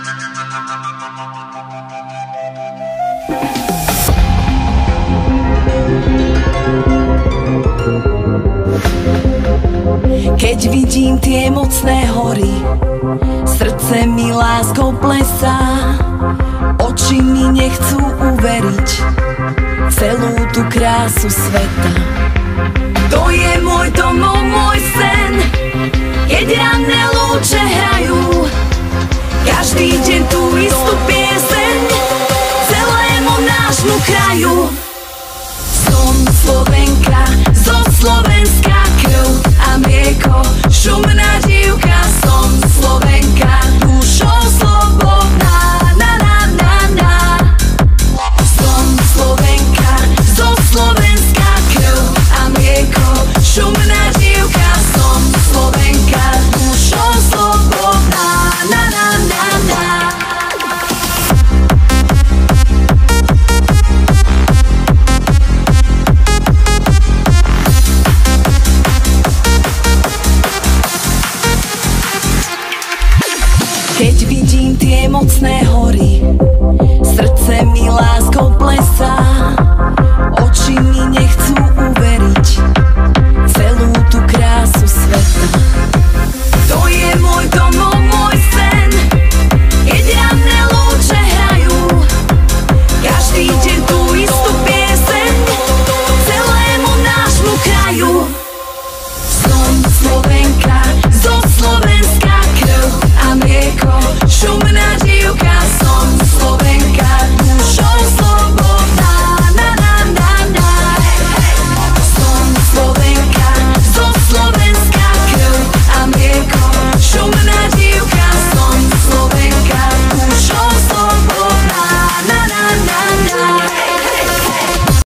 Keď vidím tie mocné hory, srdce mi láskou plesá, oči mi nechcú uveriť celú tú krásu sveta. To je môj domov, môj sen, keď ranné lúče hrajú, každý deň tú istú pieseň celému nášmu kraju. Som Slovenka, zo Slovenska krv a mlieko, šumná dívka, som Slovenka, dušou slobodná, na na na na. Som Slovenka, zo Slovenska krv a mlieko, šumná dívka, som Slovenka, dušou slobodná, na na na na. Keď vidím tie mocné hory, srdce mi láskou plesá, oči mi nechcú